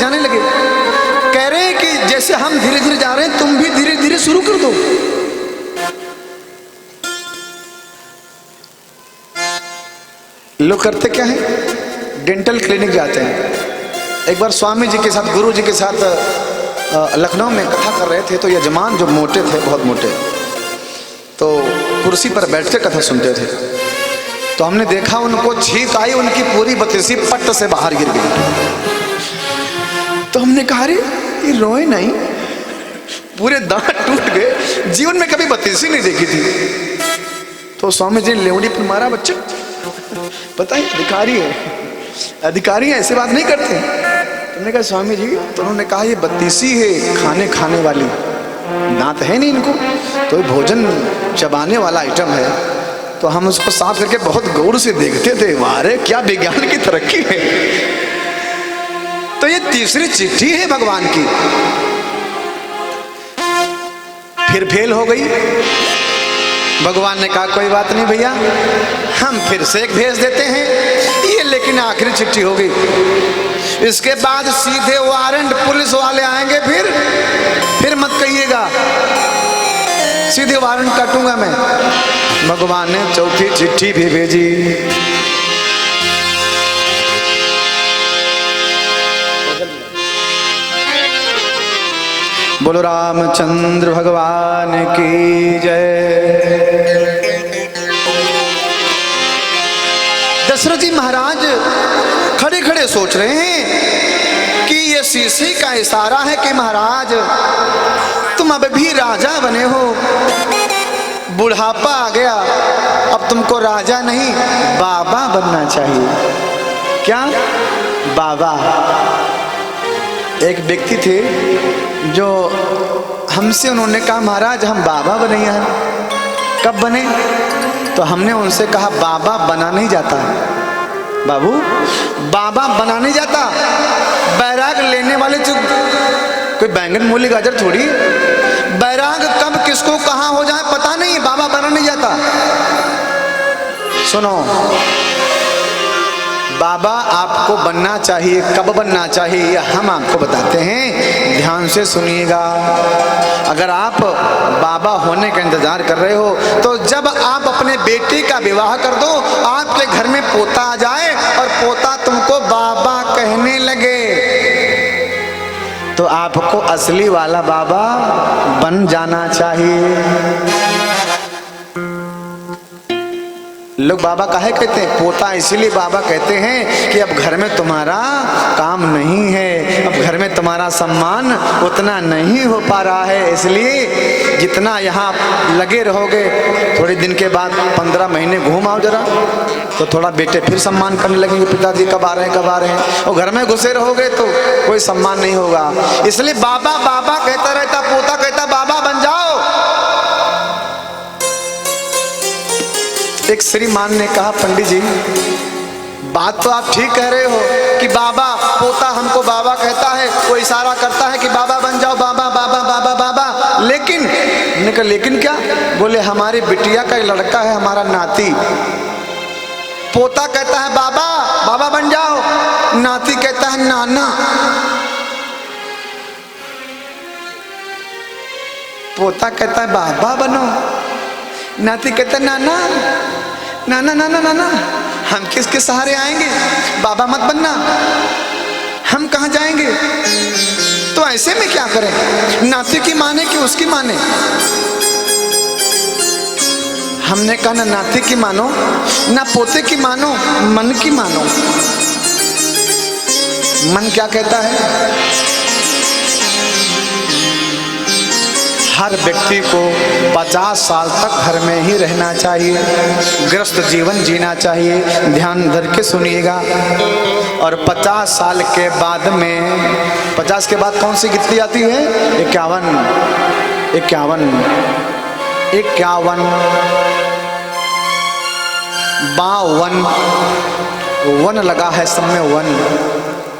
समझाने लगे, कह रहे हैं कि जैसे हम धीरे धीरे जा रहे हैं तुम भी धीरे धीरे शुरू कर दो। लोग करते क्या है, डेंटल क्लिनिक जाते हैं। एक बार स्वामी जी के साथ, गुरु जी के साथ लखनऊ में कथा कर रहे थे, तो यजमान जो मोटे थे, बहुत मोटे, तो कुर्सी पर बैठ कर कथा सुनते थे। तो हमने देखा उनको छींक आई, उनकी पूरी बत्तीसी पट्ट से बाहर गिर गई। तो हमने कहा अरे ये रोए नहीं, पूरे दांत टूट गए, जीवन में कभी बत्तीसी नहीं देखी थी। तो स्वामी जी लेवड़ी पर मारा, बच्चे पता है अधिकारी है, अधिकारी है, ऐसे बात नहीं करते। तुमने कहा स्वामी जी, तो उन्होंने कहा ये बत्तीसी है, खाने वाली, दांत है नहीं इनको, तो भोजन चबाने वाला आइटम है। तो हम उसको साफ करके बहुत गौर से देखते थे, वारे क्या विज्ञान की तरक्की है। तो ये तीसरी चिट्ठी है भगवान की, फिर फेल हो गई। भगवान ने कहा कोई बात नहीं भैया, हम फिर से एक भेज देते हैं, ये लेकिन आखिरी चिट्ठी होगी, इसके बाद सीधे वारंट पुलिस वाले आएंगे, फिर मत कहिएगा, सीधे वारंट काटूंगा मैं। भगवान ने चौथी चिट्ठी भी भेजी। बोलो रामचंद्र भगवान की जय। दशरथ जी महाराज खड़े खड़े सोच रहे हैं कि ये शीशी का इशारा है कि महाराज तुम अब भी राजा बने हो, बुढ़ापा आ गया, अब तुमको राजा नहीं बाबा बनना चाहिए। क्या बाबा? एक व्यक्ति थे जो हमसे, उन्होंने कहा महाराज हम बाबा बने यार। कब बने? तो हमने उनसे कहा बाबा बना नहीं जाता, बाबू बाबा बना नहीं जाता, बैराग लेने वाले जो कोई बैंगन मूली गाजर थोड़ी, बैराग कब किसको कहाँ हो जाए पता नहीं, बाबा बना नहीं जाता। सुनो, बाबा आपको बनना चाहिए, कब बनना चाहिए हम आपको बताते हैं, ध्यान से सुनिएगा। अगर आप बाबा होने का इंतजार कर रहे हो तो जब आप अपने बेटे का विवाह कर दो, आपके घर में पोता आ जाए और पोता तुमको बाबा कहने लगे, तो आपको असली वाला बाबा बन जाना चाहिए। लोग बाबा काहे कहते हैं? पोता इसीलिए बाबा कहते हैं कि अब घर में तुम्हारा काम नहीं है, अब घर में तुम्हारा सम्मान उतना नहीं हो पा रहा है, इसलिए जितना यहाँ लगे रहोगे, थोड़े दिन के बाद 15 महीने घूम आओ जरा, तो थोड़ा बेटे फिर सम्मान करने लगेंगे, पिताजी कब आ रहे हैं कब आ रहे हैं। और घर में घुसे रहोगे तो कोई सम्मान नहीं होगा, इसलिए बाबा बाबा कहता रहता, पोता कहता बाबा बन जाओ। एक श्रीमान ने कहा पंडित जी बात तो आप ठीक कह रहे हो कि बाबा, पोता हमको बाबा कहता है, वो इशारा करता है कि बाबा बन जाओ, बाबा बाबा बाबा बाबा, लेकिन मैंने कहा लेकिन क्या? बोले हमारी बिटिया का लड़का है, हमारा नाती, पोता कहता है बाबा बाबा बन जाओ, नाती कहता है नाना। पोता कहता है बाबा बनो, नाती कहता नाना नाना नाना नाना, हम किसके सहारे आएंगे? बाबा मत बनना, हम कहाँ जाएंगे? तो ऐसे में क्या करें? नाती की माने कि उसकी माने? हमने कहा ना नाती की मानो ना पोते की मानो, मन की मानो। मन क्या कहता है? हर व्यक्ति को 50 साल तक घर में ही रहना चाहिए, गृहस्थ जीवन जीना चाहिए, ध्यान धर के सुनिएगा। और 50 साल के बाद में, 50 के बाद कौन सी गिनती आती है? 51, 51, 51, 52, वन लगा है सब में वन,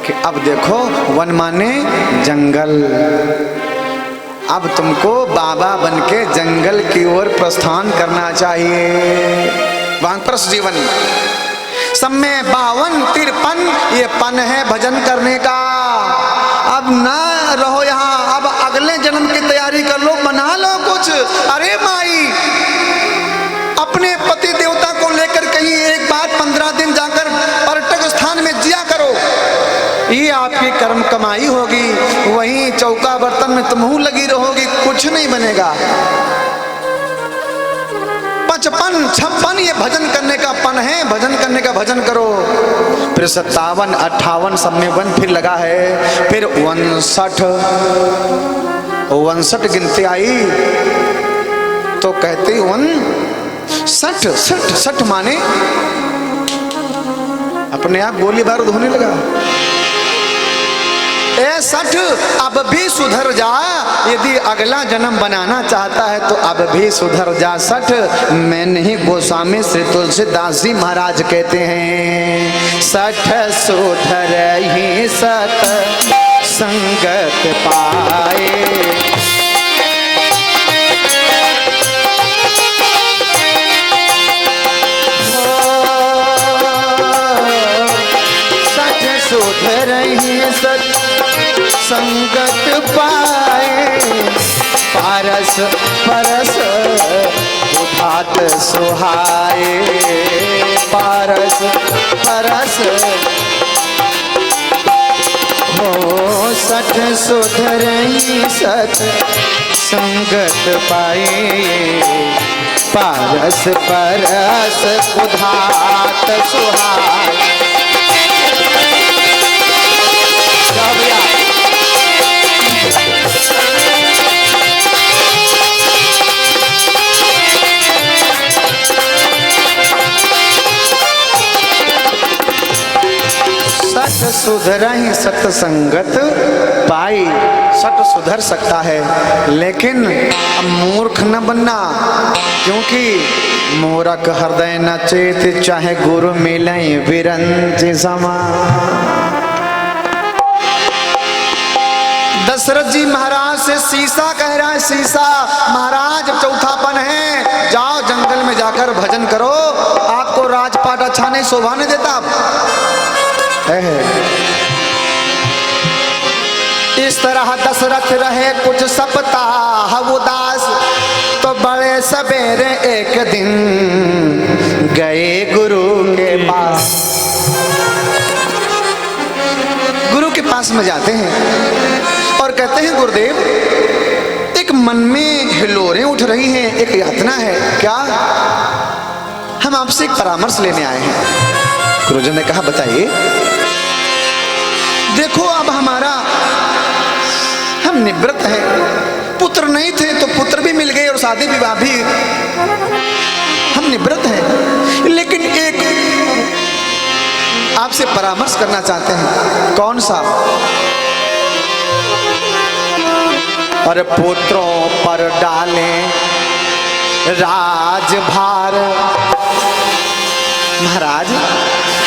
कि अब देखो वन माने जंगल, अब तुमको बाबा बनके जंगल की ओर प्रस्थान करना चाहिए। वानप्रस्थ जीवन सब में 52, 53 ये पन है भजन करने का। अब ना रहो यहाँ, अब अगले जन्म की तैयारी कर लो, बना लो कुछ। अरे माई, अपने पति देवता को लेकर कहीं एक बार 15 दिन जाकर पर्यटक स्थान में जिया करो, ये आपकी कर्म कमाई होगी। वहीं चौका बर्तन में तुम लगी रहोगी, कुछ नहीं बनेगा। 55, 56 ये भजन करने का पन है, भजन करने का भजन करो। फिर 57, 58 सब में 1 फिर लगा है। फिर 59 गिनती आई तो कहते 60 माने अपने आप गोली बारूद होने लगा। 60 अब भी सुधर जा, यदि अगला जन्म बनाना चाहता है तो अब भी सुधर जा। 60 मैं नहीं, गोस्वामी श्री तुलसीदास जी महाराज कहते हैं 60 सुधर ही सत संगत पाए। सुधर ही सत संगत पाए, पारस परस उठात सुहाए। पारस परस हो 60 सुधर ही सत संगत पाए, पारस परस उठात सुहाए। सत सुधर ही सत्संगत पाई। सत सुधर सकता है, लेकिन मूर्ख न बनना, क्योंकि मूर्ख हृदय न चेत, चाहे गुरु मिले विरंच समा। दशरथ जी महाराज से शीशा कह रहा है, शीशा महाराज चौथापन है, जाओ जंगल में जाकर भजन करो, आपको राजपाट अच्छा नहीं शोभा नहीं देता। इस तरह दशरथ रहे कुछ सप्ताह उदास, तो बड़े सवेरे एक दिन गए गुरु के पास। गुरु के पास में जाते हैं और कहते हैं गुरुदेव, एक मन में हिलोरें उठ रही हैं, एक यातना है, क्या? हम आपसे एक परामर्श लेने आए हैं। गुरुजी ने कहा बताइए। देखो अब हम निवृत्त हैं, पुत्र नहीं थे तो पुत्र भी मिल गए और शादी विवाह भी, हम निवृत्त हैं, लेकिन एक आपसे परामर्श करना चाहते हैं। कौन सा? और पुत्रों पर डालें राजभार। महाराज,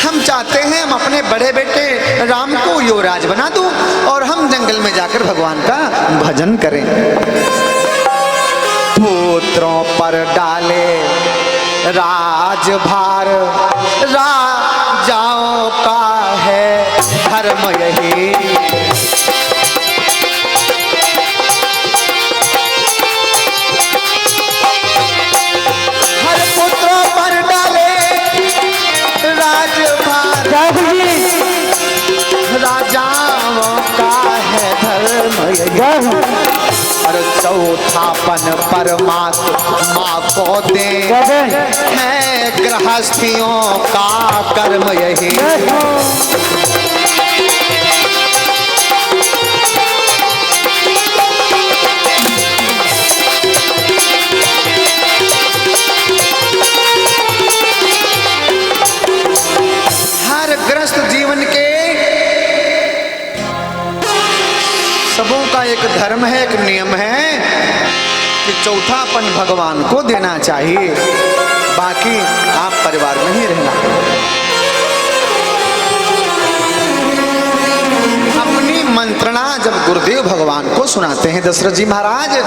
हम चाहते हैं हम अपने बड़े बेटे राम को युवराज बना दूं और हम जंगल में जाकर भगवान का भजन करें। पुत्रों पर डाले राजभार, राजाओं का है धर्म यही। हर पुत्रों पर डाले राजभार, राजाओं का है धर्म यही। और चौथापन परमात्मा को दे है गृहस्थियों का कर्म यही। हर ग्रस्त जीवन के सबों का एक धर्म है, एक नियम है कि चौथापन भगवान को देना चाहिए, बाकी आप परिवार में ही रहना। अपनी मंत्रणा जब गुरुदेव भगवान को सुनाते हैं दशरथ जी महाराज,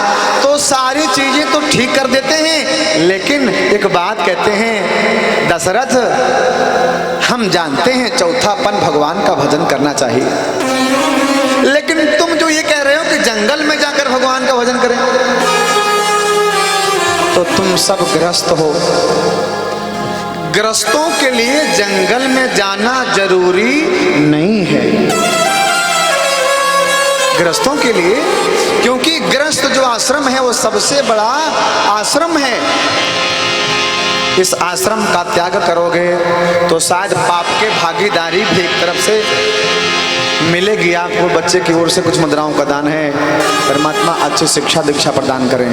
तो सारी चीजें तो ठीक कर देते हैं, लेकिन एक बात कहते हैं, दशरथ हम जानते हैं चौथापन भगवान का भजन करना चाहिए, लेकिन तुम ये कह रहे हो कि जंगल में जाकर भगवान का भजन करें, तो तुम सब गृहस्थ हो। गृहस्थों के लिए जंगल में जाना जरूरी नहीं है, गृहस्थों के लिए, क्योंकि गृहस्थ जो आश्रम है वो सबसे बड़ा आश्रम है। इस आश्रम का त्याग करोगे तो शायद पाप के भागीदारी भी एक तरफ से मिलेगी आपको। बच्चे की ओर से कुछ मुद्राओं का दान है, परमात्मा अच्छी शिक्षा दीक्षा प्रदान करें।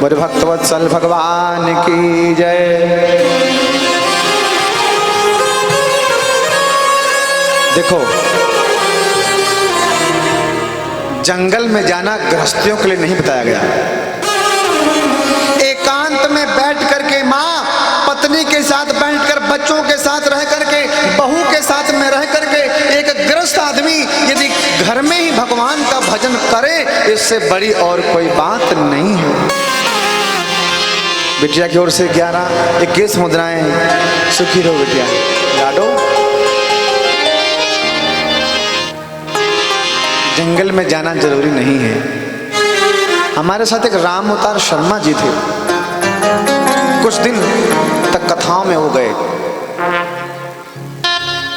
बड़े भक्तवत्सल भगवान की जय। देखो, जंगल में जाना गृहस्थियों के लिए नहीं बताया गया। एकांत में बैठ करके माँ पत्नी के साथ बैठकर, बच्चों के साथ रह करके, बहू के साथ में रह करके एक गृहस्थ आदमी यदि घर में ही भगवान का भजन करे, इससे बड़ी और कोई बात नहीं है। बिटिया की ओर से 11-21 मुद्राएं। सुखी रहो बिटिया, लाडो। जंगल में जाना जरूरी नहीं है। हमारे साथ एक राम अवतार शर्मा जी थे, कुछ दिन तक कथाओं में हो गए।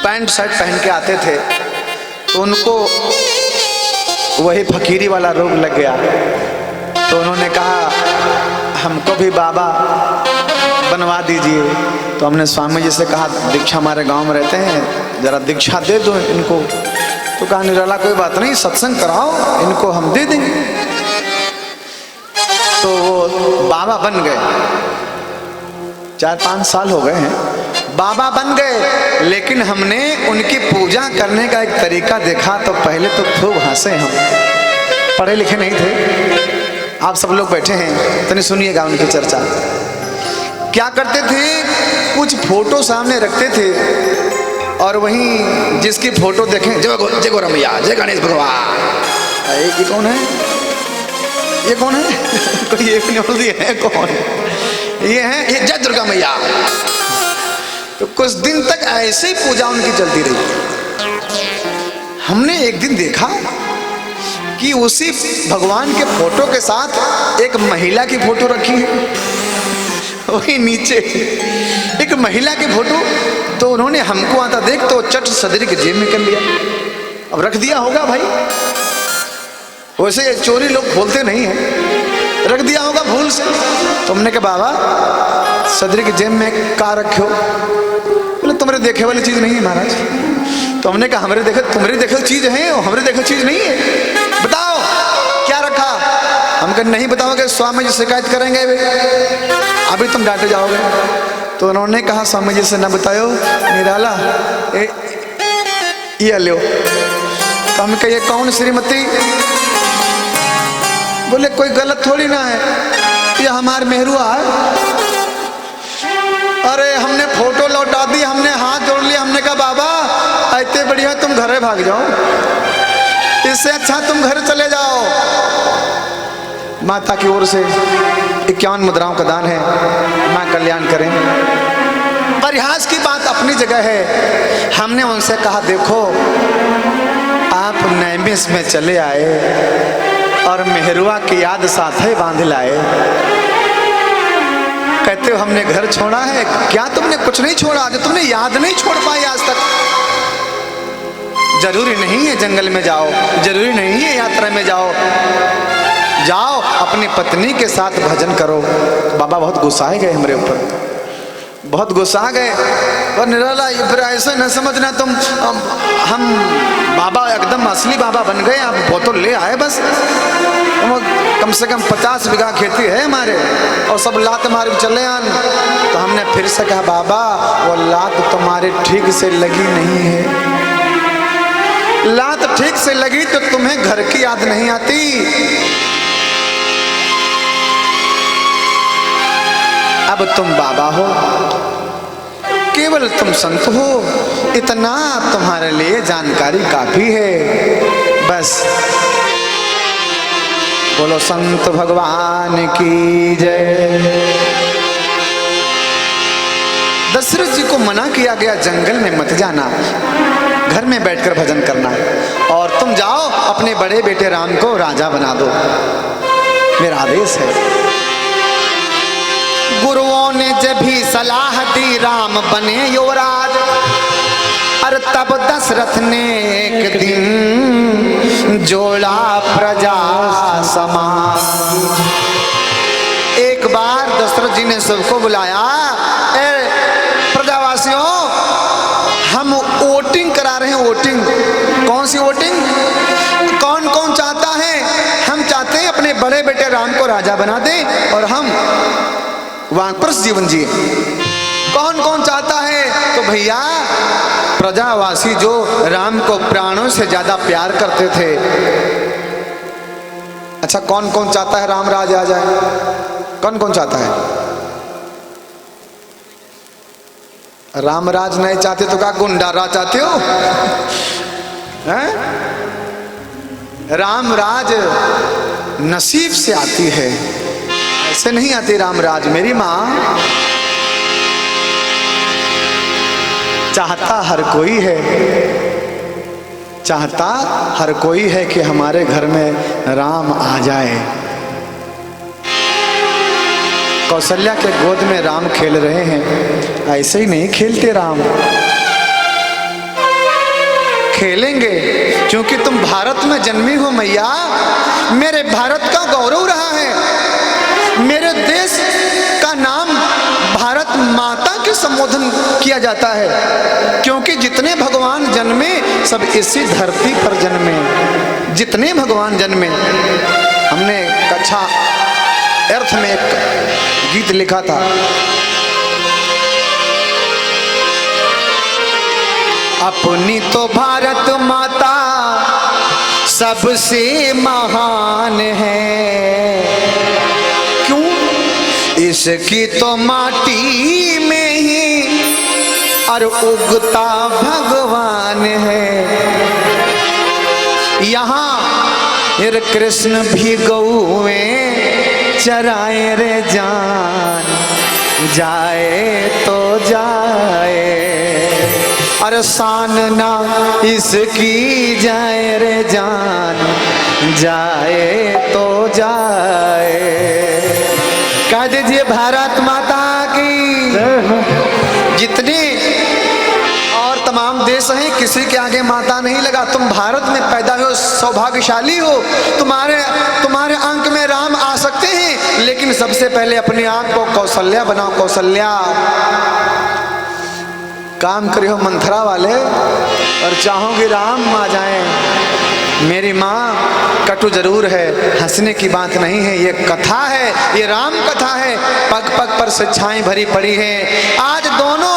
पैंट शर्ट पहन के आते थे तो उनको वही फकीरी वाला रोग लग गया। तो उन्होंने कहा हमको भी बाबा बनवा दीजिए। तो हमने स्वामी जी से कहा दीक्षा हमारे गांव में रहते हैं, जरा दीक्षा दे दो इनको। तो कहा निराला कोई बात नहीं, सत्संग कराओ, इनको हम दे देंगे। तो वो बाबा बन गए। 4-5 साल हो गए हैं, बाबा बन गए। लेकिन हमने उनकी पूजा करने का एक तरीका देखा तो पहले तो खूब हंसे। हम पढ़े लिखे नहीं थे, आप सब लोग बैठे हैं, तो नहीं सुनिएगा उनकी चर्चा। क्या करते थे, कुछ फोटो सामने रखते थे और वहीं जिसकी फोटो देखें जय गौरमैया, जय गणेश भगवान। ये कौन है, ये कौन है? कोई एक नहीं है, कौन ये है? ये जय दुर्गा मैया। तो कुछ दिन तक ऐसे ही पूजा उनकी चलती रही। हमने एक दिन देखा कि उसी भगवान के फोटो के साथ एक महिला की फोटो रखी है, वही नीचे एक महिला की फोटो। तो उन्होंने हमको आता देख तो चट सदरी के जेब में कर लिया। अब रख दिया होगा भाई, वैसे चोरी लोग खोलते नहीं हैं, रख दिया होगा भूल से। तो हमने कहा बाबा सदरी के जेब में का रखो? बोले तुम्हारे देखे वाली चीज नहीं है महाराज। तो हमने कहा हमारे देखे, तुम्हारी देखे चीज है, हमारे देखे चीज नहीं है, बताओ क्या रखा? हम कहा नहीं बताओगे स्वामी जी शिकायत करेंगे, अभी तुम डांटे जाओगे। तो उन्होंने कहा स्वामी जी से न बताओ निराला, ये लो। तो हम कहिए कौन श्रीमती? बोले कोई गलत थोड़ी ना है, ये हमारे मेहरुआ है। अरे हमने फोटो लौटा दी, हमने हाथ जोड़ लिया, हमने कहा बाबा इतने बढ़िया तुम घरे भाग जाओ, इससे अच्छा तुम घर चले जाओ। माता की ओर से 51 मुद्राओं का दान है, माँ कल्याण करें। परिहास की बात अपनी जगह है। हमने उनसे कहा देखो आप नैमिष में चले आए और मेहरुआ की याद साथ ही बांध लाए, कहते हो हमने घर छोड़ा है? क्या तुमने कुछ नहीं छोड़ा? जो तुमने याद नहीं छोड़ पाई आज तक। जरूरी नहीं है जंगल में जाओ, जरूरी नहीं है यात्रा में जाओ, जाओ अपनी पत्नी के साथ भजन करो। बाबा बहुत गुस्साए गए हमारे ऊपर, बहुत गुस्सा गए। और निराला फिर ऐसे न समझना तुम, हम बाबा एकदम असली बाबा बन गए, आप बोतल ले आए बस। कम से कम 50 बीघा खेती है हमारे और सब लात मार के चले आन। तो हमने फिर से कहा बाबा वो लात तुम्हारे ठीक से लगी नहीं है, लात ठीक से लगी तो तुम्हें घर की याद नहीं आती। अब तुम बाबा हो, केवल तुम संत हो, इतना तुम्हारे लिए जानकारी काफी है। बस बोलो संत भगवान की जय। दशरथ जी को मना किया गया जंगल में मत जाना, घर में बैठकर भजन करना। और तुम तुम जाओ अपने बड़े बेटे राम को राजा बना दो, मेरा आदेश है। गुरुओं ने जब भी सलाह दी राम बने युवराज, और तब दशरथ ने एक दिन जोड़ा प्रजा समाज। एक बार दशरथ जी ने सबको बुलाया, प्रजावासियों हम वोटिंग करा रहे हैं। वोटिंग, कौन सी वोटिंग? कौन कौन चाहता है? हम चाहते हैं अपने बड़े बेटे राम को राजा बना दें और हम वानप्रस्थ जीवन जिए। कौन कौन चाहता है? तो भैया प्रजावासी जो राम को प्राणों से ज्यादा प्यार करते थे। अच्छा, कौन कौन चाहता है राम राज आ जाए? कौन कौन चाहता है? राम राज नहीं चाहते तो क्या गुंडा राज चाहते हो? हैं? राम राज नसीब से आती है, ऐसे नहीं आती राम राज। मेरी माँ, चाहता हर कोई है, चाहता हर कोई है कि हमारे घर में राम आ जाए। कौशल्या के गोद में राम खेल रहे हैं, ऐसे ही नहीं खेलते राम। खेलेंगे क्योंकि तुम भारत में जन्मी हो मैया। मेरे भारत का गौरव रहा है, मेरे देश का नाम भारत माता के संबोधन किया जाता है, क्योंकि जितने भगवान जन्मे सब इसी धरती पर जन्मे। जितने भगवान जन्मे, हमने कक्षा अर्थ में एक गीत लिखा था, अपनी तो भारत माता सबसे महान है, क्यों? इसकी तो माटी में ही और उगता भगवान है। यहाँ फिर कृष्ण भी गौएं चराए रे जान, जाए तो जाए और शान ना इसकी जाए रे जान, जाए तो जाए। कह दीजिए भारत माता की। जितने और तमाम देश हैं, किसी के आगे माता नहीं लगा। तुम भारत में पैदा हो, सौभाग्यशाली हो, तुम्हारे अंक में राम आ सकते हैं, लेकिन सबसे पहले अपने आप को कौशल्या बनाओ। कौशल्या काम करे हो मंथरा वाले और चाहोगे राम आ जाएं। मेरी माँ कटु जरूर है, हंसने की बात नहीं है, ये कथा है, ये राम कथा है, पग पग पर शिक्षाएं भरी पड़ी है। आज दोनों